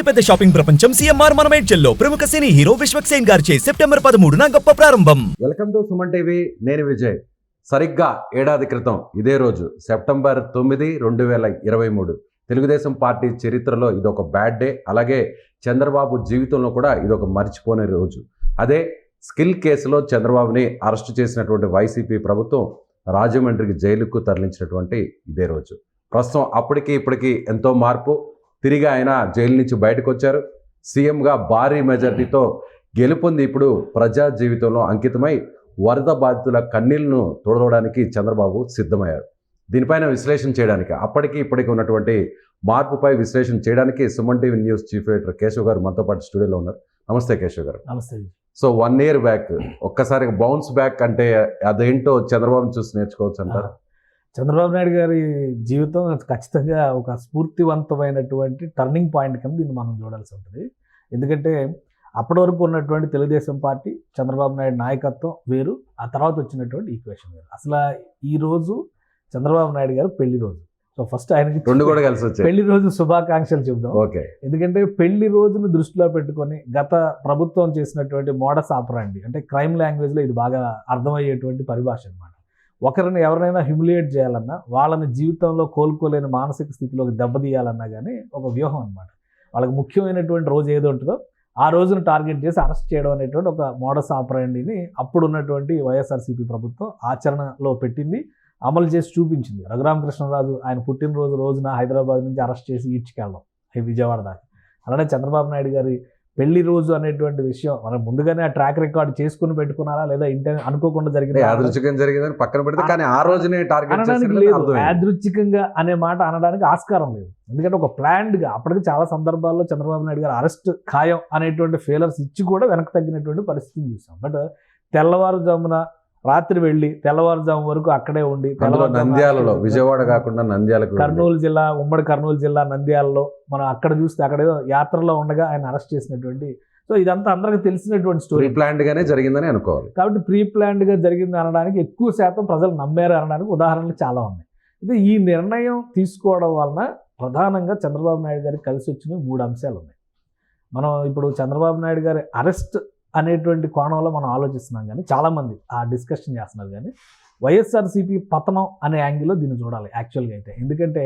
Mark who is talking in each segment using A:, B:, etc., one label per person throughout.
A: పెద్ద షాపింగ్ ప్రపంచం సిఎంఆర్ మన మేడ్చల్లో ప్రముఖ సినీ హీరో విశ్వక్ సేన్ గారిచే సెప్టెంబర్ 13న గొప్ప ప్రారంభం.
B: Welcome to Suman TV. నేను విజయ్. సరిగ్గా ఏడాది క్రితం ఇదే రోజు సెప్టెంబర్ 9, 2023 తెలుగుదేశం పార్టీ చరిత్రలో ఇదొక బ్యాడ్ డే. అలాగే చంద్రబాబు జీవితంలో కూడా ఇదొక మర్చిపోని రోజు. అదే స్కిల్ కేసులో చంద్రబాబుని అరెస్టు చేసినటువంటి వైసీపీ ప్రభుత్వం రాజమండ్రికి జైలుకు తరలించినటువంటి ఇదే రోజు. ప్రస్తుతం అప్పటికి ఇప్పటికీ ఎంతో మార్పు. తిరిగి ఆయన జైలు నుంచి బయటకు వచ్చారు. సీఎంగా భారీ మెజారిటీతో గెలుపొంది ఇప్పుడు ప్రజా జీవితంలో అంకితమై వరద బాధితుల కన్నీళ్లను తోడవడానికి చంద్రబాబు సిద్ధమయ్యారు. దీనిపైన విశ్లేషణ చేయడానికి, అప్పటికి ఇప్పటికీ ఉన్నటువంటి మార్పుపై విశ్లేషణ చేయడానికి Suman TV news chief editor Keshav గారు మనతో పాటు స్టూడియోలో ఉన్నారు. నమస్తే కేశవ్ గారు.
C: నమస్తే.
B: సో 1 year బ్యాక్ ఒక్కసారిగా బౌన్స్ బ్యాక్ అంటే అదేంటో చంద్రబాబుని చూసి నేర్చుకోవచ్చు అంటారు.
C: చంద్రబాబు నాయుడు గారి జీవితం ఖచ్చితంగా ఒక స్ఫూర్తివంతమైనటువంటి టర్నింగ్ పాయింట్ కింద దీన్ని మనం చూడాల్సి ఉంటుంది. ఎందుకంటే అప్పటి వరకు ఉన్నటువంటి తెలుగుదేశం పార్టీ, చంద్రబాబు నాయుడు నాయకత్వం వేరు, ఆ తర్వాత వచ్చినటువంటి ఈక్వేషన్ వేరు. అసలు ఈరోజు చంద్రబాబు నాయుడు గారు పెళ్లి రోజు. సో ఫస్ట్ ఆయనకి
B: రెండు కూడా కలిసి వచ్చాయి.
C: పెళ్లి రోజు శుభాకాంక్షలు చెబుదాం.
B: ఓకే.
C: ఎందుకంటే పెళ్లి రోజును దృష్టిలో పెట్టుకొని గత ప్రభుత్వం చేసినటువంటి మోడస్ ఆపరాండి, అంటే క్రైమ్ లాంగ్వేజ్లో ఇది బాగా అర్థమయ్యేటువంటి పరిభాష అనమాట. ఒకరిని ఎవరినైనా హ్యూమిలియేట్ చేయాలన్నా, వాళ్ళని జీవితంలో కోలుకోలేని మానసిక స్థితిలోకి దెబ్బతీయాలన్నా కానీ ఒక వ్యూహం అనమాట. వాళ్ళకి ముఖ్యమైనటువంటి రోజు ఏదో ఉంటుందో ఆ రోజును టార్గెట్ చేసి అరెస్ట్ చేయడం అనేటువంటి ఒక మోడస్ ఆపరాండిని అప్పుడు ఉన్నటువంటి వైఎస్ఆర్సీపీ ప్రభుత్వం ఆచరణలో పెట్టింది, అమలు చేసి చూపించింది. రఘురామకృష్ణరాజు ఆయన పుట్టినరోజు రోజున హైదరాబాద్ నుంచి అరెస్ట్ చేసి ఈడ్చుకెళ్ళడం విజయవాడ దాకా. అలానే చంద్రబాబు నాయుడు గారి పెళ్లి రోజు అనేటువంటి విషయం మనం ముందుగానే ఆ ట్రాక్ రికార్డ్ చేసుకుని పెట్టుకున్నారా లేదా అనుకోకుండా జరిగింది,
B: జరిగిందని పక్కన పెడితే కానీ ఆ రోజునే టార్గెట్
C: లేదు. యాదృచ్ఛికంగా అనే మాట అనడానికి ఆస్కారం లేదు. ఎందుకంటే ఒక ప్లాన్డ్గా అప్పటికి చాలా సందర్భాల్లో చంద్రబాబు నాయుడు గారు అరెస్ట్ ఖాయం అనేటువంటి ఫెయిలర్స్ ఇచ్చి కూడా వెనక్కి తగ్గినటువంటి పరిస్థితిని చూసాం. బట్ తెల్లవారుజామున రాత్రి వెళ్ళి తెల్లవారుజాము వరకు అక్కడే ఉండి,
B: నంద్యాలలో, విజయవాడ కాకుండా నంద్యాలకు,
C: కర్నూలు జిల్లా, ఉమ్మడి కర్నూలు జిల్లా నంద్యాలలో మనం అక్కడ చూస్తే అక్కడేదో యాత్రలో ఉండగా ఆయన అరెస్ట్ చేసినటువంటి, సో ఇదంతా అందరికీ తెలిసినటువంటి స్టోరీ.
B: ప్రీ ప్లాన్డ్ గానే జరిగిందని అనుకోవాలి.
C: కాబట్టి ప్రీ ప్లాన్డ్ గా జరిగింది అనడానికి ఎక్కువ శాతం ప్రజలు నమ్మారు అనడానికి ఉదాహరణలు చాలా ఉన్నాయి. అయితే ఈ నిర్ణయం తీసుకోవడం వలన ప్రధానంగా చంద్రబాబు నాయుడు గారికి కలిసి వచ్చిన 3 అంశాలు ఉన్నాయి. మనం ఇప్పుడు చంద్రబాబు నాయుడు గారి అరెస్ట్ అనేటువంటి కోణంలో మనం ఆలోచిస్తున్నాం, కానీ చాలామంది ఆ డిస్కషన్ చేస్తున్నారు. కానీ వైఎస్ఆర్సీపీ పతనం అనే యాంగిల్లో దీన్ని చూడాలి యాక్చువల్గా అయితే. ఎందుకంటే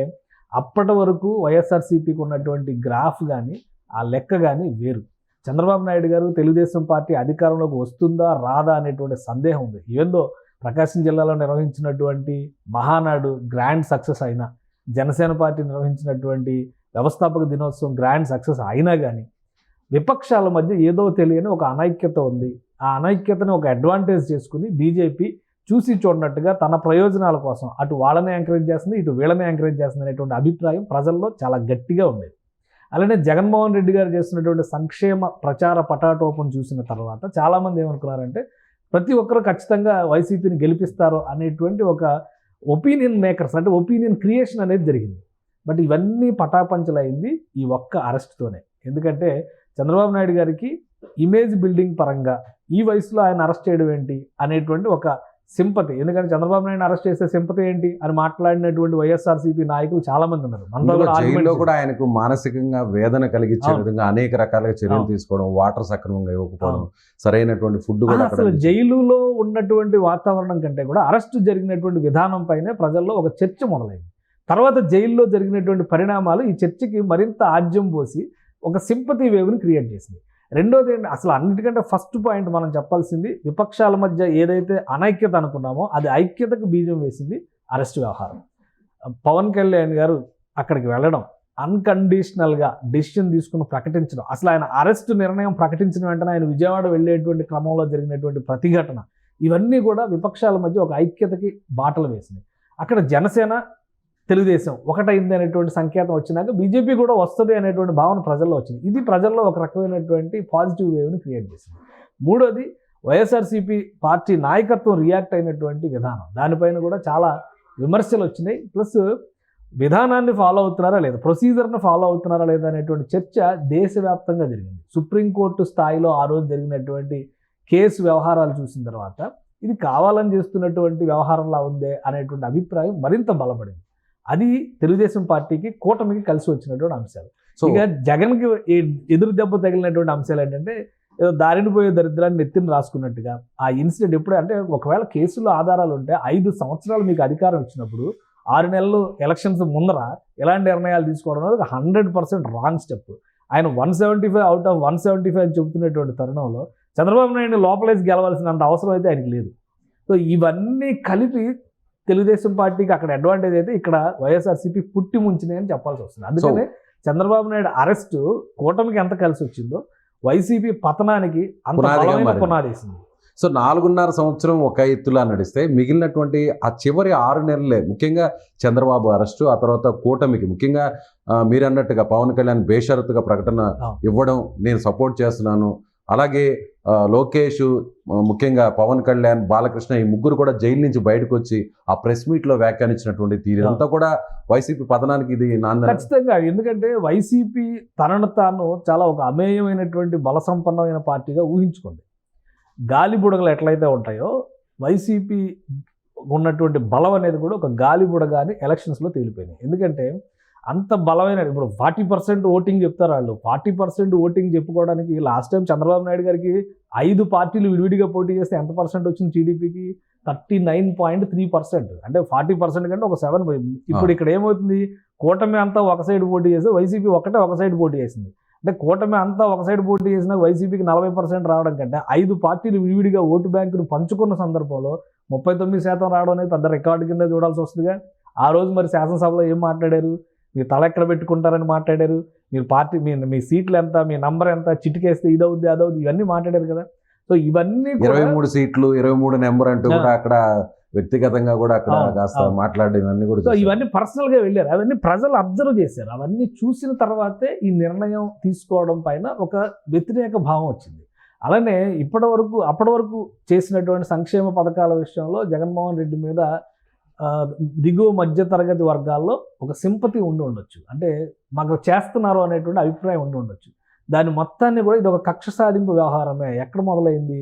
C: అప్పటి వరకు వైఎస్ఆర్సీపీకి ఉన్నటువంటి గ్రాఫ్ కానీ ఆ లెక్క కానీ వేరు. చంద్రబాబు నాయుడు గారు తెలుగుదేశం పార్టీ అధికారంలోకి వస్తుందా రాదా అనేటువంటి సందేహం ఉంది. ఈవెందో ప్రకాశం జిల్లాలో నిర్వహించినటువంటి మహానాడు గ్రాండ్ సక్సెస్ అయినా, జనసేన పార్టీ నిర్వహించినటువంటి వ్యవస్థాపక దినోత్సవం గ్రాండ్ సక్సెస్ అయినా కానీ విపక్షాల మధ్య ఏదో తెలియని ఒక అనైక్యత ఉంది. ఆ అనైక్యతను ఒక అడ్వాంటేజ్ చేసుకుని బీజేపీ చూసి చూడనట్టుగా తన ప్రయోజనాల కోసం అటు వాళ్ళని ఎంకరేజ్ చేస్తుంది, ఇటు వీళ్ళని ఎంకరేజ్ చేస్తుంది అనేటువంటి అభిప్రాయం ప్రజల్లో చాలా గట్టిగా ఉండేది. అలానే జగన్మోహన్ రెడ్డి గారు చేస్తున్నటువంటి సంక్షేమ ప్రచార పటాటోపం చూసిన తర్వాత చాలామంది ఏమనుకున్నారంటే ప్రతి ఒక్కరు ఖచ్చితంగా వైసీపీని గెలిపిస్తారు అనేటువంటి ఒక ఒపీనియన్ మేకర్స్, అంటే ఒపీనియన్ క్రియేషన్ అనేది జరిగింది. బట్ ఇవన్నీ పటాపంచలైంది ఈ ఒక్క అరెస్ట్తోనే. ఎందుకంటే చంద్రబాబు నాయుడు గారికి ఇమేజ్ బిల్డింగ్ పరంగా ఈ వయసులో ఆయన అరెస్ట్ చేయడం ఏంటి అనేటువంటి ఒక సింపతి, ఎందుకంటే చంద్రబాబు నాయుడు అరెస్ట్ చేసే సింపతి ఏంటి అని మాట్లాడినటువంటి వైఎస్ఆర్సీపీ నాయకులు చాలా మంది ఉన్నారు.
B: మనలో కూడా ఆయనకు మానసికంగా వేదన కలిగించే విధంగా అనేక రకాలుగా చర్యలు తీసుకోవడం, వాటర్ సక్రమంగా ఇవ్వకపోవడం, సరైనటువంటి ఫుడ్ కూడా.
C: అసలు జైలులో ఉన్నటువంటి వాతావరణం కంటే కూడా అరెస్ట్ జరిగినటువంటి విధానం పైనే ప్రజల్లో ఒక చర్చ మొదలైంది. తర్వాత జైల్లో జరిగినటువంటి పరిణామాలు ఈ చర్చకి మరింత ఆజ్యం పోసి ఒక సింపతి వేవ్ని క్రియేట్ చేసింది. రెండోది ఏంటి, అసలు అన్నిటికంటే ఫస్ట్ పాయింట్ మనం చెప్పాల్సింది, విపక్షాల మధ్య ఏదైతే అనైక్యత అనుకున్నామో అది ఐక్యతకు బీజం వేసింది అరెస్ట్ వ్యవహారం. పవన్ కళ్యాణ్ గారు అక్కడికి వెళ్ళడం, అన్కండిషనల్గా డెసిషన్ తీసుకుని ప్రకటించడం, అసలు ఆయన అరెస్ట్ నిర్ణయం ప్రకటించిన వెంటనే ఆయన విజయవాడ వెళ్ళేటువంటి క్రమంలో జరిగినటువంటి ప్రతిఘటన, ఇవన్నీ కూడా విపక్షాల మధ్య ఒక ఐక్యతకి బాటలు వేసింది. అక్కడ జనసేన తెలుగుదేశం ఒకటైంది అనేటువంటి సంకేతం వచ్చినాక బీజేపీ కూడా వస్తుంది అనేటువంటి భావన ప్రజల్లో వచ్చింది. ఇది ప్రజల్లో ఒక రకమైనటువంటి పాజిటివ్ వేవ్ని క్రియేట్ చేసింది. మూడోది వైఎస్ఆర్సీపీ పార్టీ నాయకత్వం రియాక్ట్ అయినటువంటి విధానం, దానిపైన కూడా చాలా విమర్శలు వచ్చినాయి. ప్లస్ విధానాన్ని ఫాలో అవుతున్నారా లేదా, ప్రొసీజర్ని ఫాలో అవుతున్నారా లేదా అనేటువంటి చర్చ దేశవ్యాప్తంగా జరిగింది. సుప్రీంకోర్టు స్థాయిలో ఆ రోజు జరిగినటువంటి కేసు వ్యవహారాలు చూసిన తర్వాత ఇది కావాలని చేస్తున్నటువంటి వ్యవహారంలా ఉందే అనేటువంటి అభిప్రాయం మరింత బలపడింది. అది తెలుగుదేశం పార్టీకి, కూటమికి కలిసి వచ్చినటువంటి అంశాలు.
B: సో
C: ఇక జగన్కి ఎదురు దెబ్బ తగిలినటువంటి అంశాలు ఏంటంటే ఏదో దారిని పోయే దరిద్రాన్ని నెత్తిని రాసుకున్నట్టుగా ఆ ఇన్సిడెంట్ ఎప్పుడే అంటే ఒకవేళ కేసులో ఆధారాలు ఉంటే 5 సంవత్సరాలు మీకు అధికారం ఇచ్చినప్పుడు 6 నెలలు ఎలక్షన్స్ ముందర ఎలాంటి నిర్ణయాలు తీసుకోవడం అనేది 100% రాంగ్ స్టెప్. ఆయన 175 అవుట్ ఆఫ్ 175 అని చెబుతున్నటువంటి తరుణంలో చంద్రబాబు నాయుడు లోపలేసి గెలవాల్సినంత అవసరం అయితే ఆయనకి లేదు. సో ఇవన్నీ కలిపి తెలుగుదేశం పార్టీకి అక్కడ అడ్వాంటేజ్ అయితే ఇక్కడ వైఎస్ఆర్సీపీ పుట్టి ముంచినాయి అని చెప్పాల్సి వస్తుంది. అందుకనే చంద్రబాబు నాయుడు అరెస్ట్ కూటమికి ఎంత కలిసి వచ్చిందో వైసీపీ పతనానికి అంత బలమైన పునాది వేసింది.
B: సో 4.5 సంవత్సరం ఒక ఎత్తులా నడిస్తే మిగిలినటువంటి ఆ చివరి 6 నెలలే ముఖ్యంగా చంద్రబాబు అరెస్టు, ఆ తర్వాత కూటమికి ముఖ్యంగా మీరు అన్నట్టుగా పవన్ కళ్యాణ్ బేషరతుగా ప్రకటన ఇవ్వడం, నేను సపోర్ట్ చేస్తున్నాను, అలాగే లోకేష్, ముఖ్యంగా పవన్ కళ్యాణ్, బాలకృష్ణ ఈ ముగ్గురు కూడా జైలు నుంచి బయటకు వచ్చి ఆ ప్రెస్ మీట్లో వ్యాఖ్యానించినటువంటి తీరు అంతా కూడా వైసీపీ పతనానికి ఇది నాంది.
C: ఖచ్చితంగా. ఎందుకంటే వైసీపీ తనను తాను చాలా ఒక అమేయమైనటువంటి బల సంపన్నమైన పార్టీగా ఊహించుకుంది. గాలి బుడగలు ఎట్లయితే ఉంటాయో వైసీపీ ఉన్నటువంటి బలం అనేది కూడా ఒక గాలి బుడగ అని ఎలక్షన్స్లో తేలిపోయినాయి. ఎందుకంటే అంత బలమైన ఇప్పుడు 40% ఓటింగ్ చెప్తారు వాళ్ళు. 40% ఓటింగ్ చెప్పుకోవడానికి లాస్ట్ టైం చంద్రబాబు నాయుడు గారికి 5 పార్టీలు విడివిడిగా పోటీ చేస్తే ఎంత పర్సెంట్ వచ్చింది టీడీపీకి? 39.3%. అంటే 40% కంటే ఒక 7 పోయింది. ఇప్పుడు ఇక్కడ ఏమవుతుంది, కూటమి అంతా ఒక సైడ్ పోటీ చేస్తే వైసీపీ ఒకటే ఒక సైడ్ పోటీ చేసింది. అంటే కూటమి అంతా ఒక సైడ్ పోటీ చేసినా వైసీపీకి 40% రావడం కంటే 5 పార్టీలు విడివిడిగా ఓటు బ్యాంకును పంచుకున్న సందర్భంలో 39% రావడం అనేది పెద్ద రికార్డు కింద చూడాల్సి వస్తుందిగా. ఆ రోజు మరి శాసనసభలో ఏం మాట్లాడారు? మీరు తల ఎక్కడ పెట్టుకుంటారని మాట్లాడారు. మీరు పార్టీ మీ సీట్లు ఎంత, మీ నంబర్ ఎంత, చిటికేస్తే ఇదవుద్ది అదవుద్ది ఇవన్నీ మాట్లాడారు కదా. సో ఇవన్నీ
B: 23 సీట్లు 23 నెంబర్ అంటూ కూడా అక్కడ వ్యక్తిగతంగా కూడా అక్కడ కాస్త మాట్లాడడం ఇవన్నీ కూడా.
C: సో ఇవన్నీ పర్సనల్గా వెళ్ళారు. అవన్నీ ప్రజలు అబ్జర్వ్ చేశారు. అవన్నీ చూసిన తర్వాతే ఈ నిర్ణయం తీసుకోవడం పైన ఒక వ్యతిరేక భావం వచ్చింది. అలానే అప్పటి వరకు చేసినటువంటి సంక్షేమ పథకాల విషయంలో జగన్మోహన్ రెడ్డి మీద దిగువ మధ్య తరగతి వర్గాల్లో ఒక సింపతి ఉండి ఉండొచ్చు. అంటే మాకు చేస్తున్నారు అనేటువంటి అభిప్రాయం ఉండి ఉండొచ్చు. దాని మొత్తాన్ని కూడా ఇది ఒక కక్ష సాధింపు వ్యవహారమే. ఎక్కడ మొదలైంది?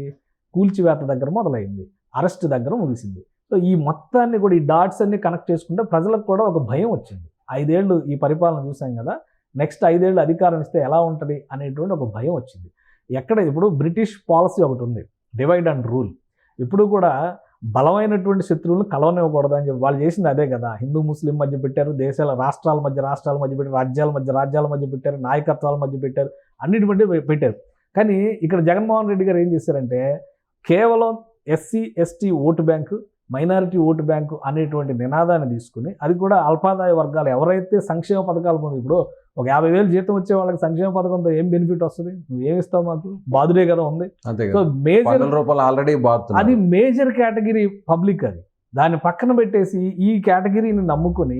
C: కూల్చివేత దగ్గర మొదలైంది, అరెస్ట్ దగ్గర ముగిసింది. సో ఈ మొత్తాన్ని కూడా ఈ డాట్స్ అన్ని కనెక్ట్ చేసుకుంటే ప్రజలకు కూడా ఒక భయం వచ్చింది. 5 ఏళ్ళు ఈ పరిపాలన చూసాం కదా, నెక్స్ట్ 5 ఏళ్ళు అధికారం ఇస్తే ఎలా ఉంటుంది అనేటువంటి ఒక భయం వచ్చింది. ఇప్పుడు బ్రిటిష్ పాలసీ ఒకటి ఉంది, డివైడ్ అండ్ రూల్. ఇప్పుడు కూడా బలమైనటువంటి శత్రువులను కలవనివ్వకూడదు అని చెప్పి వాళ్ళు చేసింది అదే కదా. హిందూ ముస్లిం మధ్య పెట్టారు, రాష్ట్రాల మధ్య పెట్టారు, రాజ్యాల మధ్య పెట్టారు, నాయకత్వాల మధ్య పెట్టారు, అన్నిటి మధ్య పెట్టారు. కానీ ఇక్కడ జగన్మోహన్ రెడ్డి గారు ఏం చేశారంటే కేవలం SC ST vote bank, minority vote bank అనేటువంటి నినాదాన్ని తీసుకుని, అది కూడా అల్పాదాయ వర్గాలు ఎవరైతే సంక్షేమ పథకాలు పొంది, ఇప్పుడు ఒక 50,000 జీతం వచ్చే వాళ్ళకి సంక్షేమ పథకంతో ఏం బెనిఫిట్ వస్తుంది? నువ్వు ఏమి ఇస్తావు? మాకు బాధుడే కదా ఉంది. సో మేజర్
B: ఆల్రెడీ
C: అది మేజర్ కేటగిరీ పబ్లిక్. అది దాన్ని పక్కన పెట్టేసి ఈ కేటగిరీని నమ్ముకుని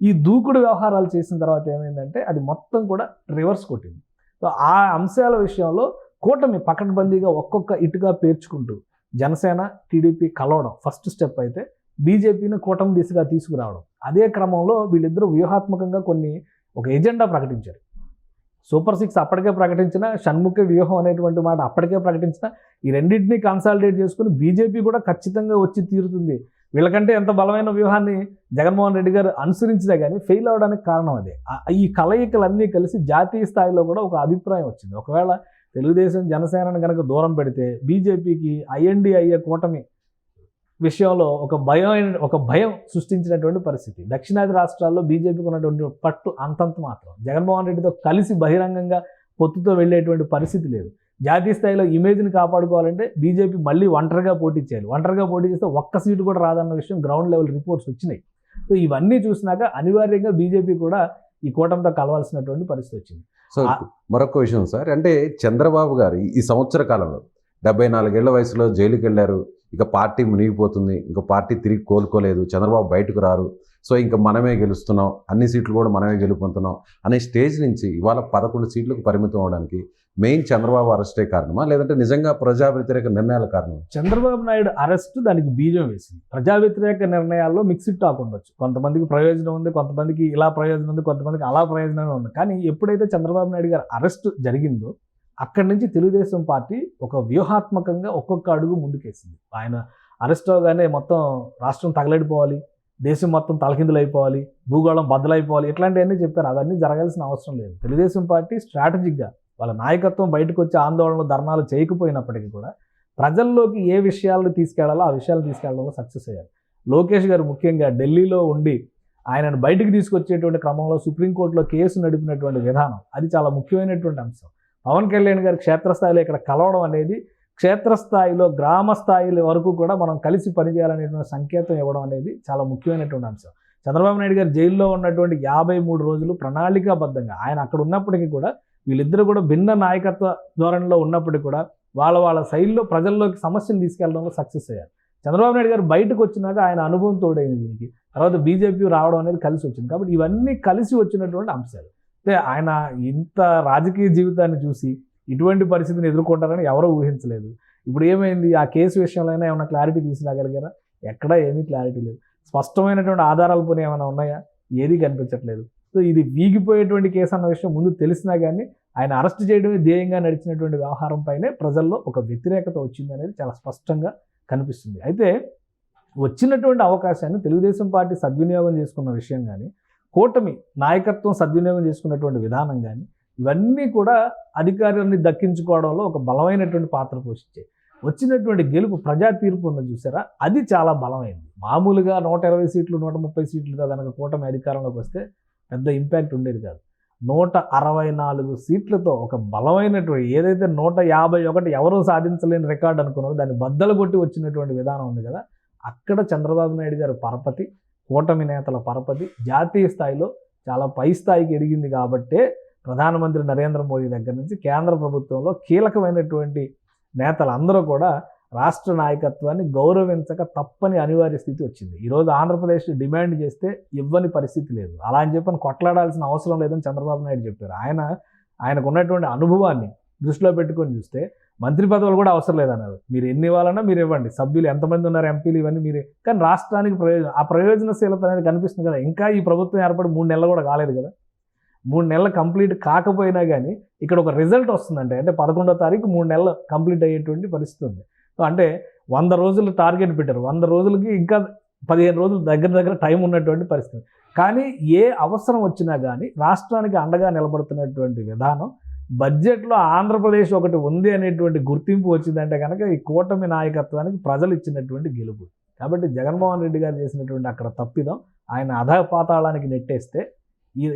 C: ఈ దూకుడు వ్యవహారాలు చేసిన తర్వాత ఏమైందంటే అది మొత్తం కూడా రివర్స్ కొట్టింది. సో ఆ అంశాల విషయంలో కూటమి పకడ్బందీగా ఒక్కొక్క ఇటుగా పేర్చుకుంటూ జనసేన టీడీపీ కలవడం ఫస్ట్ స్టెప్ అయితే, బీజేపీని కూటమి దిశగా తీసుకురావడం. అదే క్రమంలో వీళ్ళిద్దరూ వ్యూహాత్మకంగా ఒక ఎజెండా ప్రకటించారు. సూపర్ 6 అప్పటికే ప్రకటించిన, షణ్ముఖ వ్యూహం అనేటువంటి మాట అప్పటికే ప్రకటించిన, ఈ రెండింటినీ కన్సాలిడేట్ చేసుకుని బీజేపీ కూడా ఖచ్చితంగా వచ్చి తీరుతుంది. వీళ్ళకంటే ఎంత బలమైన వ్యూహాన్ని జగన్మోహన్ రెడ్డి గారు అనుసరించినా కానీ ఫెయిల్ అవడానికి కారణం అదే. ఈ కలయికలన్నీ కలిసి జాతీయ స్థాయిలో కూడా ఒక అభిప్రాయం వచ్చింది. ఒకవేళ తెలుగుదేశం జనసేనను కనుక దూరం పెడితే బీజేపీకి ఐఎన్డీఐఏ కూటమి విషయంలో ఒక భయం సృష్టించినటువంటి పరిస్థితి. దక్షిణాది రాష్ట్రాల్లో బీజేపీకి ఉన్నటువంటి పట్టు అంతంత మాత్రం. జగన్మోహన్ రెడ్డితో కలిసి బహిరంగంగా పొత్తుతో వెళ్ళేటువంటి పరిస్థితి లేదు. జాతీయ స్థాయిలో ఇమేజ్ని కాపాడుకోవాలంటే బీజేపీ మళ్ళీ ఒంటరిగా పోటీ చేయాలి. ఒంటరిగా పోటీ చేస్తే ఒక్క సీటు కూడా రాదన్న విషయం గ్రౌండ్ లెవెల్ రిపోర్ట్స్ వచ్చినాయి. సో ఇవన్నీ చూసినాక అనివార్యంగా బీజేపీ కూడా ఈ కూటమితో కలవాల్సినటువంటి పరిస్థితి వచ్చింది.
B: సో మరొక విషయం సార్, అంటే చంద్రబాబు గారు ఈ సంవత్సర కాలంలో 74 ఏళ్ల వయసులో జైలుకి వెళ్ళారు. ఇక పార్టీ మునిగిపోతుంది, ఇంకా పార్టీ తిరిగి కోలుకోలేదు, చంద్రబాబు బయటకు రారు, సో ఇంకా మనమే గెలుస్తున్నాం, అన్ని సీట్లు కూడా మనమే గెలుపొందుతున్నాం అనే స్టేజ్ నుంచి ఇవాళ 11 సీట్లకు పరిమితం అవడానికి మెయిన్ చంద్రబాబు అరెస్టే కారణమా, లేదంటే నిజంగా ప్రజా వ్యతిరేక నిర్ణయాల కారణమా?
C: చంద్రబాబు నాయుడు అరెస్ట్ దానికి బీజం వేసింది. ప్రజా వ్యతిరేక నిర్ణయాల్లో మిక్స్డ్ టాక్ ఉండొచ్చు. కొంతమందికి ప్రయోజనం ఉంది, కొంతమందికి ఇలా ప్రయోజనం ఉంది, కొంతమందికి అలా ప్రయోజనం ఉంది. కానీ ఎప్పుడైతే చంద్రబాబు నాయుడు గారు అరెస్ట్ జరిగిందో అక్కడి నుంచి తెలుగుదేశం పార్టీ ఒక వ్యూహాత్మకంగా ఒక్కొక్క అడుగు ముందుకేసింది. ఆయన అరెస్ట్ అవగానే మొత్తం రాష్ట్రం తగలడిపోవాలి, దేశం మొత్తం తలకిందులు అయిపోవాలి, భూగోళం బద్దలైపోవాలి, ఇట్లాంటివన్నీ చెప్పారు. అవన్నీ జరగాల్సిన అవసరం లేదు. తెలుగుదేశం పార్టీ స్ట్రాటజిక్గా వాళ్ళ నాయకత్వం బయటకు వచ్చి ఆందోళనలు ధర్నాలు చేయకపోయినప్పటికీ కూడా ప్రజల్లోకి ఏ విషయాలను తీసుకెళ్లాలో ఆ విషయాలు తీసుకెళ్లడంలో సక్సెస్ అయ్యారు. లోకేష్ గారు ముఖ్యంగా ఢిల్లీలో ఉండి ఆయనను బయటికి తీసుకొచ్చేటువంటి క్రమంలో సుప్రీంకోర్టులో కేసు నడిపినటువంటి విధానం అది చాలా ముఖ్యమైనటువంటి అంశం. పవన్ కళ్యాణ్ గారు క్షేత్రస్థాయిలో ఇక్కడ కలవడం అనేది, క్షేత్రస్థాయిలో గ్రామ స్థాయిల వరకు కూడా మనం కలిసి పనిచేయాలనేటువంటి సంకేతం ఇవ్వడం అనేది చాలా ముఖ్యమైనటువంటి అంశం. చంద్రబాబు నాయుడు గారు జైల్లో ఉన్నటువంటి 53 రోజులు ప్రణాళికాబద్ధంగా ఆయన అక్కడ ఉన్నప్పటికీ కూడా వీళ్ళిద్దరూ కూడా భిన్న నాయకత్వ ధోరణిలో ఉన్నప్పటికీ కూడా వాళ్ళ శైలిలో ప్రజల్లోకి సమస్యను తీసుకెళ్లడంలో సక్సెస్ అయ్యారు. చంద్రబాబు నాయుడు గారు బయటకు వచ్చినాక ఆయన అనుభవం తోడైంది దీనికి. తర్వాత బీజేపీ రావడం అనేది కలిసి వచ్చింది. కాబట్టి ఇవన్నీ కలిసి వచ్చినటువంటి అంశాలు. అంటే ఆయన ఇంత రాజకీయ జీవితాన్ని చూసి ఇటువంటి పరిస్థితిని ఎదుర్కొంటారని ఎవరూ ఊహించలేదు. ఇప్పుడు ఏమైంది, ఆ కేసు విషయంలో ఏమైనా క్లారిటీ తీసుకురాగలిగారా? ఎక్కడా ఏమీ క్లారిటీ లేదు. స్పష్టమైనటువంటి ఆధారాలు పోనీ ఏమైనా ఉన్నాయా? ఏదీ కనిపించట్లేదు. సో ఇది వీగిపోయేటువంటి కేసు అన్న విషయం ముందు తెలిసినా కానీ ఆయన అరెస్ట్ చేయడమే ధ్యేయంగా నడిచినటువంటి వ్యవహారం పైనే ప్రజల్లో ఒక వ్యతిరేకత వచ్చింది అనేది చాలా స్పష్టంగా కనిపిస్తుంది. అయితే వచ్చినటువంటి అవకాశాన్ని తెలుగుదేశం పార్టీ సద్వినియోగం చేసుకున్న విషయం కానీ, కూటమి నాయకత్వం సద్వినియోగం చేసుకున్నటువంటి విధానం కానీ, ఇవన్నీ కూడా అధికారాన్ని దక్కించుకోవడంలో ఒక బలమైనటువంటి పాత్ర పోషించాయి. వచ్చినటువంటి గెలుపు ప్రజా తీర్పు ఉన్నది చూసారా, అది చాలా బలమైంది. మామూలుగా 120 సీట్లు 130 సీట్లుగా కనుక కూటమి అధికారంలోకి వస్తే పెద్ద ఇంపాక్ట్ ఉండేది కాదు. 164 సీట్లతో ఒక బలమైనటువంటి, ఏదైతే 151 ఎవరూ సాధించలేని రికార్డు అనుకున్నారో దాన్ని బద్దలు కొట్టి వచ్చినటువంటి విధానం ఉంది కదా, అక్కడ చంద్రబాబు నాయుడు గారి పరపతి, కూటమి నేతల పరపతి జాతీయ స్థాయిలో చాలా పై స్థాయికి ఎదిగింది. కాబట్టే ప్రధానమంత్రి నరేంద్ర మోదీ దగ్గర నుంచి కేంద్ర ప్రభుత్వంలో కీలకమైనటువంటి నేతలందరూ కూడా రాష్ట్ర నాయకత్వాన్ని గౌరవించక తప్పని అనివార్య స్థితి వచ్చింది. ఈరోజు ఆంధ్రప్రదేశ్ డిమాండ్ చేస్తే ఇవ్వని పరిస్థితి లేదు. అలా అని చెప్పని కొట్లాడాల్సిన అవసరం లేదని చంద్రబాబు నాయుడు చెప్పారు. ఆయనకు ఉన్నటువంటి అనుభవాన్ని దృష్టిలో పెట్టుకొని చూస్తే మంత్రి పదవులు కూడా అవసరం లేదన్నారు. మీరు ఎన్ని ఇవ్వాలన్నా మీరు ఇవ్వండి, సభ్యులు ఎంతమంది ఉన్నారు, ఎంపీలు, ఇవన్నీ మీరే. కానీ రాష్ట్రానికి ఆ ప్రయోజనశీలత అనేది కనిపిస్తుంది కదా. ఇంకా ఈ ప్రభుత్వం ఏర్పడి 3 నెలలు కూడా కాలేదు కదా. 3 నెలలు కంప్లీట్ కాకపోయినా కానీ ఇక్కడ ఒక రిజల్ట్ వస్తుందంటే, అంటే 11వ తారీఖు 3 నెలలు కంప్లీట్ అయ్యేటువంటి పరిస్థితి ఉంది. సో అంటే 100 రోజులు టార్గెట్ పెట్టారు. 100 రోజులకి ఇంకా 15 రోజులు దగ్గర టైం ఉన్నటువంటి పరిస్థితి. కానీ ఏ అవసరం వచ్చినా కానీ రాష్ట్రానికి అండగా నిలబడుతున్నటువంటి విధానం, బడ్జెట్లో ఆంధ్రప్రదేశ్ ఒకటి ఉంది అనేటువంటి గుర్తింపు వచ్చిందంటే కనుక ఈ కూటమి నాయకత్వానికి ప్రజలు ఇచ్చినటువంటి గెలుపు. కాబట్టి జగన్మోహన్ రెడ్డి గారు చేసినటువంటి అక్కడ తప్పిదం ఆయన అధపాతాళానికి నెట్టేస్తే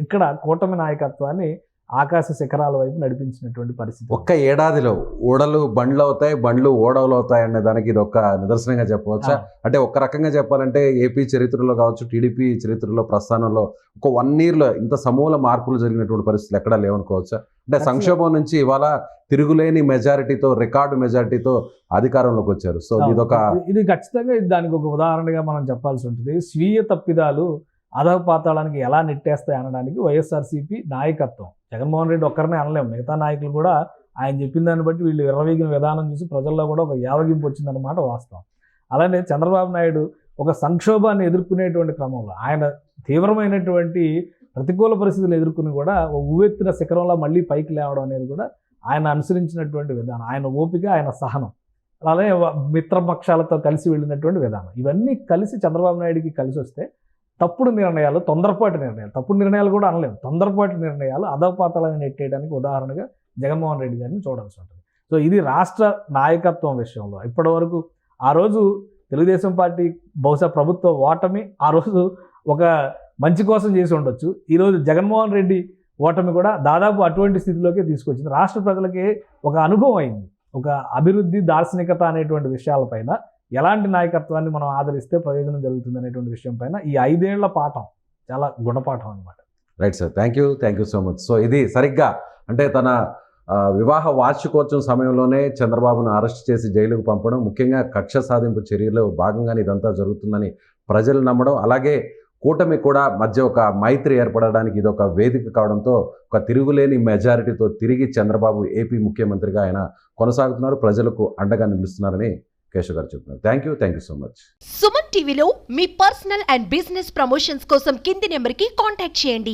C: ఇక్కడ కూటమి నాయకత్వాన్ని ఆకాశ శిఖరాల వైపు నడిపించినటువంటి పరిస్థితి.
B: ఒక్క ఏడాదిలో ఓడలు బండ్లు అవుతాయి, బండ్లు ఓడలు అవుతాయి అనే దానికి ఇది ఒక నిదర్శనంగా చెప్పవచ్చా? అంటే ఒక రకంగా చెప్పాలంటే ఏపీ చరిత్రలో కావచ్చు, టీడీపీ చరిత్రలో ప్రస్థానంలో ఒక 1 yearలో ఇంత సమూల మార్పులు జరిగినటువంటి పరిస్థితులు ఎక్కడా లేవనుకోవచ్చా? అంటే సంక్షోభం నుంచి ఇవాళ తిరుగులేని మెజారిటీతో, రికార్డు మెజారిటీతో అధికారంలోకి వచ్చారు. సో
C: ఇది ఖచ్చితంగా దానికి ఒక ఉదాహరణగా మనం చెప్పాల్సి ఉంటుంది. స్వీయ తప్పిదాలు అధపాతాళానికి ఎలా నెట్టేస్తాయి అనడానికి వైఎస్ఆర్సీపీ నాయకత్వం, జగన్మోహన్ రెడ్డి ఒక్కరినే అనలేము, మిగతా నాయకులు కూడా ఆయన చెప్పిన దాన్ని బట్టి వీళ్ళు విర్రవీగిన విధానం చూసి ప్రజల్లో కూడా ఒక యావగింపు వచ్చిందన్నమాట వాస్తవం. అలానే చంద్రబాబు నాయుడు ఒక సంక్షోభాన్ని ఎదుర్కొనేటువంటి క్రమంలో ఆయన తీవ్రమైనటువంటి ప్రతికూల పరిస్థితులు ఎదుర్కొని కూడా ఉవ్వెత్తిన శిఖరంలో మళ్ళీ పైకి లేవడం అనేది కూడా ఆయన అనుసరించినటువంటి విధానం, ఆయన ఓపిక, ఆయన సహనం, అలానే మిత్రపక్షాలతో కలిసి వెళ్ళినటువంటి విధానం, ఇవన్నీ కలిసి చంద్రబాబు నాయుడికి కలిసి వస్తే తప్పుడు నిర్ణయాలు, తొందరపాటు నిర్ణయాలు, తప్పుడు నిర్ణయాలు కూడా అనలేము, తొందరపాటు నిర్ణయాలు అధపాతాళాన్ని నెట్టేయడానికి ఉదాహరణగా జగన్మోహన్ రెడ్డి గారిని చూడాల్సి ఉంటుంది. సో ఇది రాష్ట్ర నాయకత్వం విషయంలో ఇప్పటి వరకు ఆ రోజు తెలుగుదేశం పార్టీ బహుశా ప్రభుత్వ ఓటమి ఆ రోజు ఒక మంచి కోసం చేసి ఉండొచ్చు. ఈరోజు జగన్మోహన్ రెడ్డి ఓటమి కూడా దాదాపు అటువంటి స్థితిలోకి తీసుకొచ్చింది. రాష్ట్ర ప్రజలకి ఒక అనుభవం అయింది, ఒక అభివృద్ధి, దార్శనికత అనేటువంటి విషయాలపైన ఎలాంటి నాయకత్వాన్ని మనం ఆదరిస్తే ప్రయోజనం జరుగుతుంది అనేటువంటి విషయం పైన ఈ 5 ఏళ్ల పాఠం చాలా గుణపాఠం అనమాట.
B: Right sir, thank you so much. So ఇది సరిగ్గా అంటే తన వివాహ వార్షికోత్సవం సమయంలోనే చంద్రబాబును అరెస్ట్ చేసి జైలుకు పంపడం, ముఖ్యంగా కక్ష సాధింపు చర్యలో భాగంగానే ఇదంతా జరుగుతుందని ప్రజలు నమ్మడం, అలాగే కూటమి కూడా మధ్య ఒక మైత్రి ఏర్పడడానికి ఇది ఒక వేదిక కావడంతో ఒక తిరుగులేని మెజారిటీతో తిరిగి చంద్రబాబు ఏపీ ముఖ్యమంత్రిగా ఆయన కొనసాగుతున్నారు, ప్రజలకు అండగా నిలుస్తున్నారని కేశవ్ గారు చెప్తున్నారు. Thank you so much.
D: Suman టీవీలో మీ పర్సనల్ అండ్ బిజినెస్ ప్రమోషన్స్ కోసం కింది నెంబర్కి కాంటాక్ట్ చేయండి.